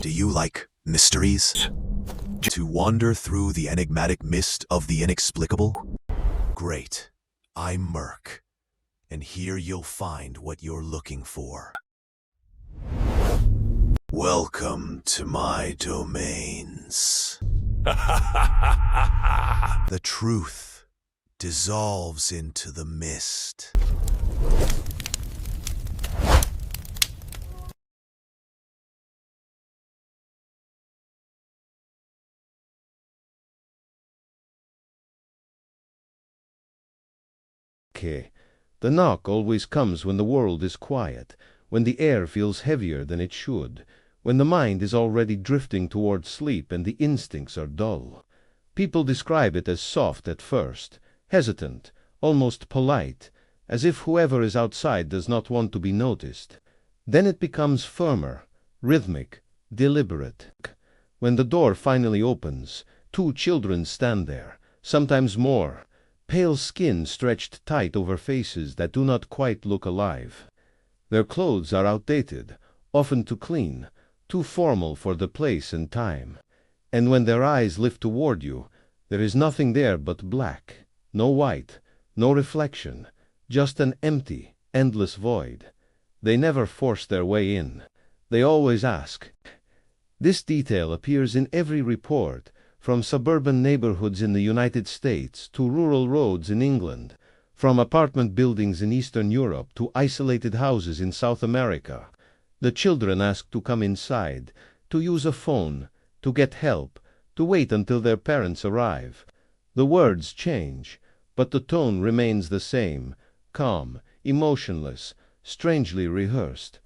Do you like mysteries? To wander through the enigmatic mist of the inexplicable? Great. I'm Merc, and here you'll find what you're looking for. Welcome to my domains. The truth dissolves into the mist. The knock always comes when the world is quiet, when the air feels heavier than it should, when the mind is already drifting toward sleep and the instincts are dull. People describe it as soft at first, hesitant, almost polite, as if whoever is outside does not want to be noticed. Then it becomes firmer, rhythmic, deliberate. When the door finally opens, two children stand there, sometimes more, pale skin stretched tight over faces that do not quite look alive. Their clothes are outdated, often too clean, too formal for the place and time. And when their eyes lift toward you, there is nothing there but black, no white, no reflection, just an empty, endless void. They never force their way in. They always ask. This detail appears in every report, from suburban neighborhoods in the United States to rural roads in England, from apartment buildings in Eastern Europe to isolated houses in South America. The children ask to come inside, to use a phone, to get help, to wait until their parents arrive. The words change, but the tone remains the same, calm, emotionless, strangely rehearsed.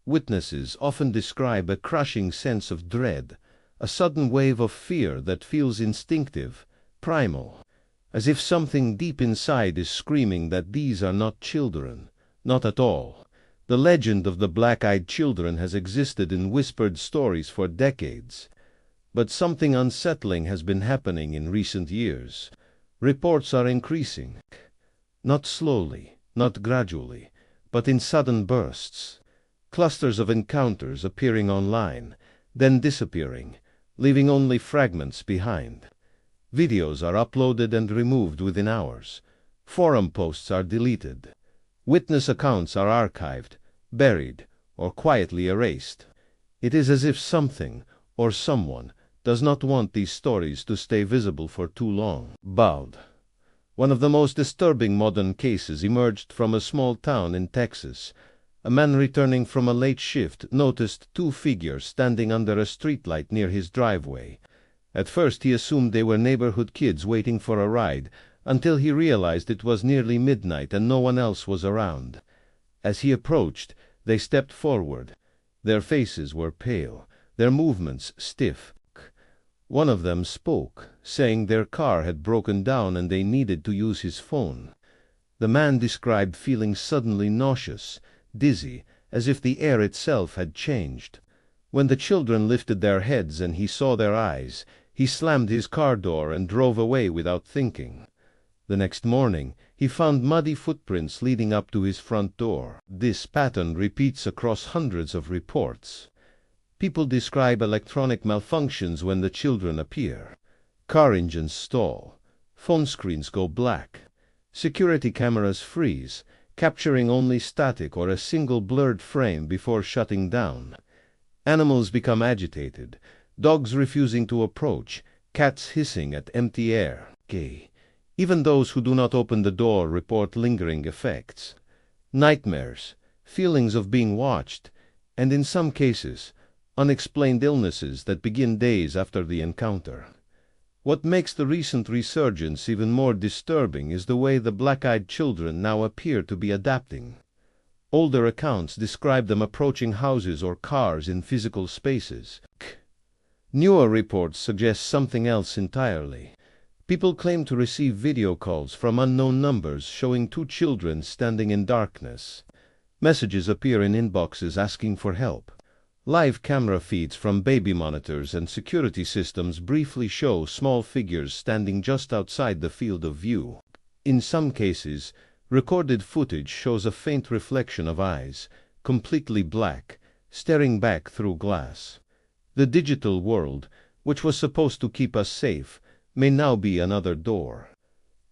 Witnesses often describe a crushing sense of dread, a sudden wave of fear that feels instinctive, primal, as if something deep inside is screaming that these are not children, not at all. The legend of the black-eyed children has existed in whispered stories for decades, but something unsettling has been happening in recent years. Reports are increasing, not slowly, not gradually, but in sudden bursts. Clusters of encounters appearing online, then disappearing, leaving only fragments behind. Videos are uploaded and removed within hours. Forum posts are deleted. Witness accounts are archived, buried, or quietly erased. It is as if something, or someone, does not want these stories to stay visible for too long. Bald. One of the most disturbing modern cases emerged from a small town in Texas. A man returning from a late shift noticed two figures standing under a streetlight near his driveway. At first he assumed they were neighborhood kids waiting for a ride, until he realized it was nearly midnight and no one else was around. As he approached, they stepped forward. Their faces were pale, their movements stiff. One of them spoke, saying their car had broken down and they needed to use his phone. The man described feeling suddenly nauseous, dizzy, as if the air itself had changed. When the children lifted their heads and he saw their eyes, he slammed his car door and drove away without thinking. The next morning, he found muddy footprints leading up to his front door. This pattern repeats across hundreds of reports. People describe electronic malfunctions when the children appear. Car engines stall. Phone screens go black. Security cameras freeze, capturing only static or a single blurred frame before shutting down. Animals become agitated, dogs refusing to approach, cats hissing at empty air. Even those who do not open the door report lingering effects. Nightmares, feelings of being watched, and in some cases, unexplained illnesses that begin days after the encounter. What makes the recent resurgence even more disturbing is the way the black-eyed children now appear to be adapting. Older accounts describe them approaching houses or cars in physical spaces. Newer reports suggest something else entirely. People claim to receive video calls from unknown numbers showing two children standing in darkness. Messages appear in inboxes asking for help. Live camera feeds from baby monitors and security systems briefly show small figures standing just outside the field of view. In some cases, recorded footage shows a faint reflection of eyes, completely black, staring back through glass. The digital world, which was supposed to keep us safe, may now be another door.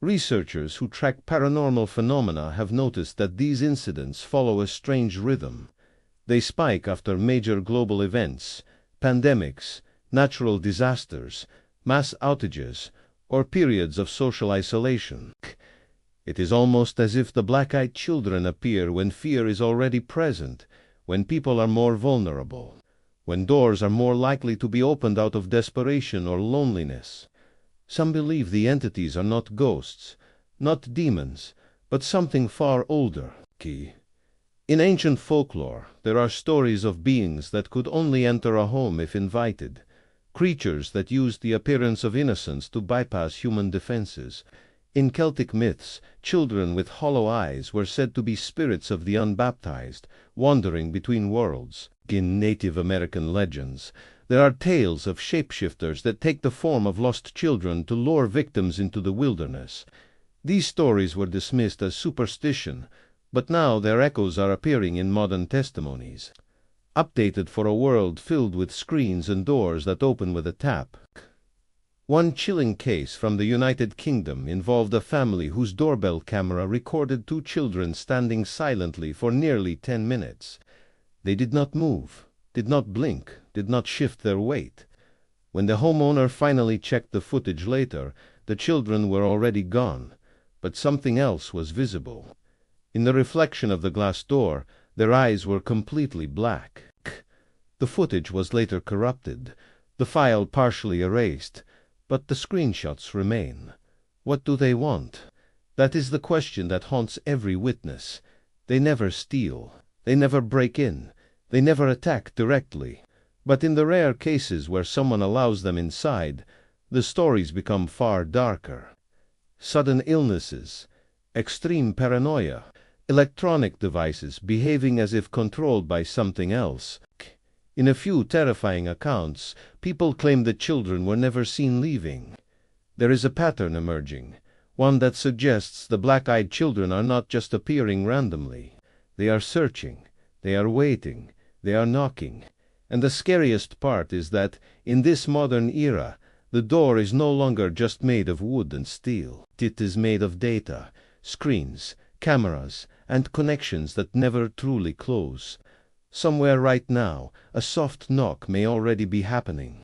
Researchers who track paranormal phenomena have noticed that these incidents follow a strange rhythm. They spike after major global events, pandemics, natural disasters, mass outages, or periods of social isolation. It is almost as if the black-eyed children appear when fear is already present, when people are more vulnerable, when doors are more likely to be opened out of desperation or loneliness. Some believe the entities are not ghosts, not demons, but something far older. In ancient folklore, there are stories of beings that could only enter a home if invited, creatures that used the appearance of innocence to bypass human defenses. In Celtic myths, children with hollow eyes were said to be spirits of the unbaptized, wandering between worlds. In Native American legends, there are tales of shapeshifters that take the form of lost children to lure victims into the wilderness. These stories were dismissed as superstition, but now their echoes are appearing in modern testimonies, updated for a world filled with screens and doors that open with a tap. One chilling case from the United Kingdom involved a family whose doorbell camera recorded two children standing silently for nearly 10 minutes. They did not move, did not blink, did not shift their weight. When the homeowner finally checked the footage later, the children were already gone, but something else was visible. In the reflection of the glass door, their eyes were completely black. The footage was later corrupted, the file partially erased, but the screenshots remain. What do they want? That is the question that haunts every witness. They never steal. They never break in. They never attack directly. But in the rare cases where someone allows them inside, the stories become far darker. Sudden illnesses, extreme paranoia, electronic devices behaving as if controlled by something else. In a few terrifying accounts, people claim the children were never seen leaving. There is a pattern emerging, one that suggests the black-eyed children are not just appearing randomly. They are searching, they are waiting, they are knocking. And the scariest part is that, in this modern era, the door is no longer just made of wood and steel. It is made of data, screens, cameras, and connections that never truly close. Somewhere right now, a soft knock may already be happening.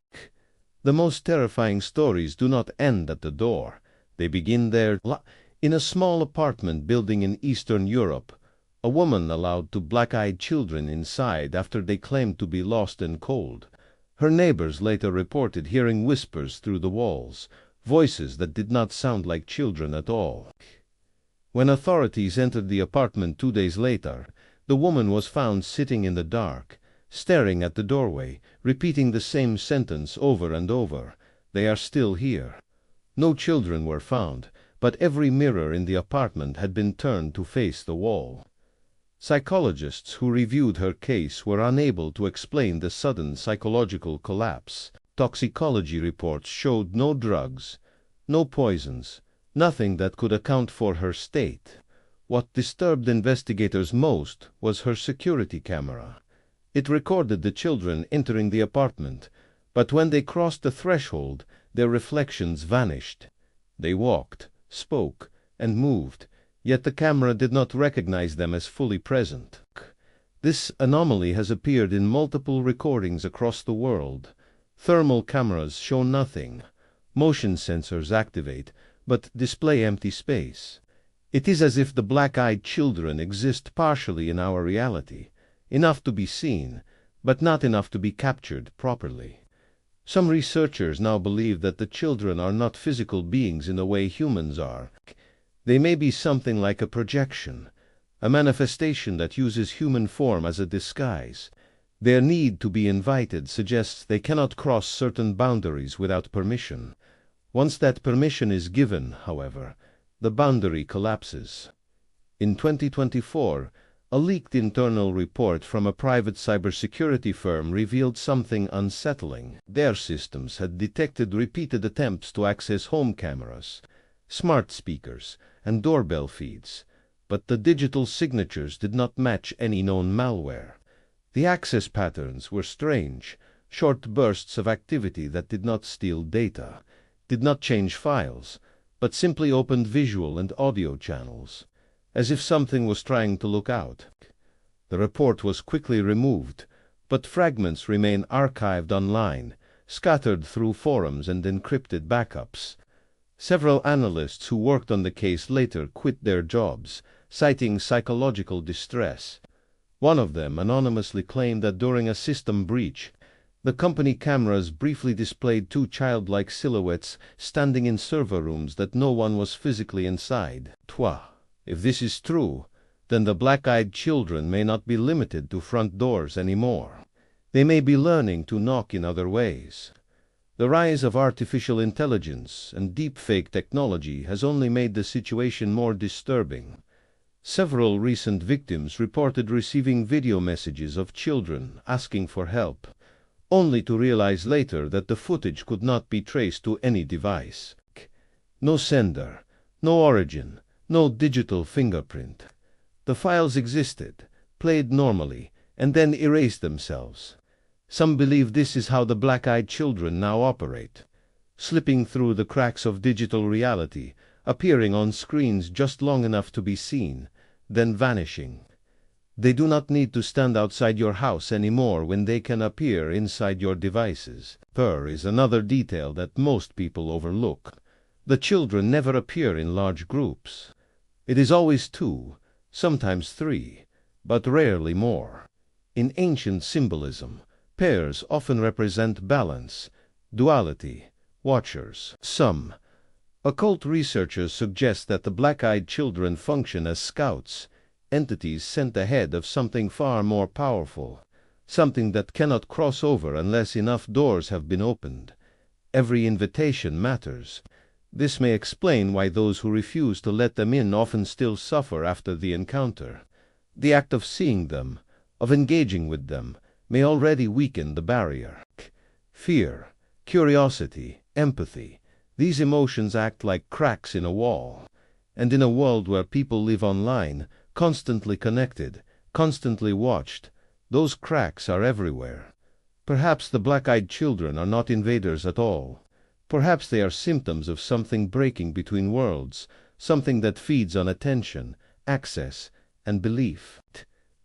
The most terrifying stories do not end at the door. They begin there. In a small apartment building in Eastern Europe, a woman allowed two black-eyed children inside after they claimed to be lost and cold. Her neighbors later reported hearing whispers through the walls, voices that did not sound like children at all. When authorities entered the apartment 2 days later, the woman was found sitting in the dark, staring at the doorway, repeating the same sentence over and over. They are still here. No children were found, but every mirror in the apartment had been turned to face the wall. Psychologists who reviewed her case were unable to explain the sudden psychological collapse. Toxicology reports showed no drugs, no poisons, nothing that could account for her state. What disturbed investigators most was her security camera. It recorded the children entering the apartment, but when they crossed the threshold, their reflections vanished. They walked, spoke, and moved, yet the camera did not recognize them as fully present. This anomaly has appeared in multiple recordings across the world. Thermal cameras show nothing. Motion sensors activate, but display empty space. It is as if the black-eyed children exist partially in our reality, enough to be seen, but not enough to be captured properly. Some researchers now believe that the children are not physical beings in the way humans are. They may be something like a projection, a manifestation that uses human form as a disguise. Their need to be invited suggests they cannot cross certain boundaries without permission. Once that permission is given, however, the boundary collapses. In 2024, a leaked internal report from a private cybersecurity firm revealed something unsettling. Their systems had detected repeated attempts to access home cameras, smart speakers, and doorbell feeds, but the digital signatures did not match any known malware. The access patterns were strange, short bursts of activity that did not steal data, did not change files, but simply opened visual and audio channels, as if something was trying to look out. The report was quickly removed, but fragments remain archived online, scattered through forums and encrypted backups. Several analysts who worked on the case later quit their jobs, citing psychological distress. One of them anonymously claimed that during a system breach, the company cameras briefly displayed two childlike silhouettes standing in server rooms that no one was physically inside. If this is true, then the black-eyed children may not be limited to front doors anymore. They may be learning to knock in other ways. The rise of artificial intelligence and deepfake technology has only made the situation more disturbing. Several recent victims reported receiving video messages of children asking for help, only to realize later that the footage could not be traced to any device. No sender, no origin, no digital fingerprint. The files existed, played normally, and then erased themselves. Some believe this is how the black-eyed children now operate, slipping through the cracks of digital reality, appearing on screens just long enough to be seen, then vanishing. They do not need to stand outside your house anymore when they can appear inside your devices. Here is another detail that most people overlook. The children never appear in large groups. It is always two, sometimes three, but rarely more. In ancient symbolism, pairs often represent balance, duality, watchers. Some occult researchers suggest that the black-eyed children function as scouts, entities sent ahead of something far more powerful, something that cannot cross over unless enough doors have been opened. Every invitation matters. This may explain why those who refuse to let them in often still suffer after the encounter. The act of seeing them, of engaging with them, may already weaken the barrier. Fear, curiosity, empathy, these emotions act like cracks in a wall. And in a world where people live online, constantly connected, constantly watched, those cracks are everywhere. Perhaps the black-eyed children are not invaders at all. Perhaps they are symptoms of something breaking between worlds, something that feeds on attention, access, and belief.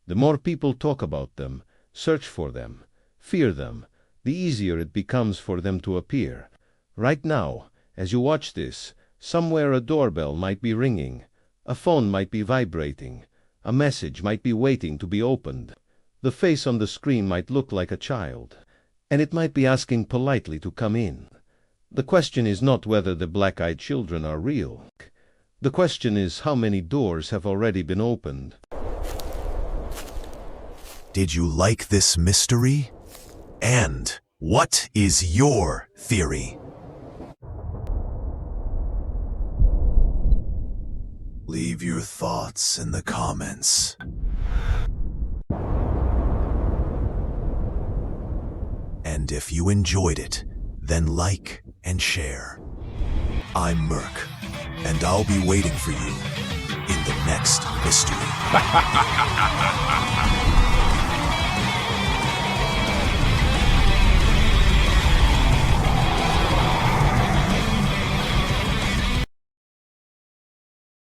The more people talk about them, search for them, fear them, the easier it becomes for them to appear. Right now, as you watch this, somewhere a doorbell might be ringing, a phone might be vibrating, a message might be waiting to be opened. The face on the screen might look like a child, and it might be asking politely to come in. The question is not whether the black-eyed children are real. The question is how many doors have already been opened. Did you like this mystery? And what is your theory? Leave your thoughts in the comments. And if you enjoyed it, then like and share. I'm Merc, and I'll be waiting for you in the next mystery.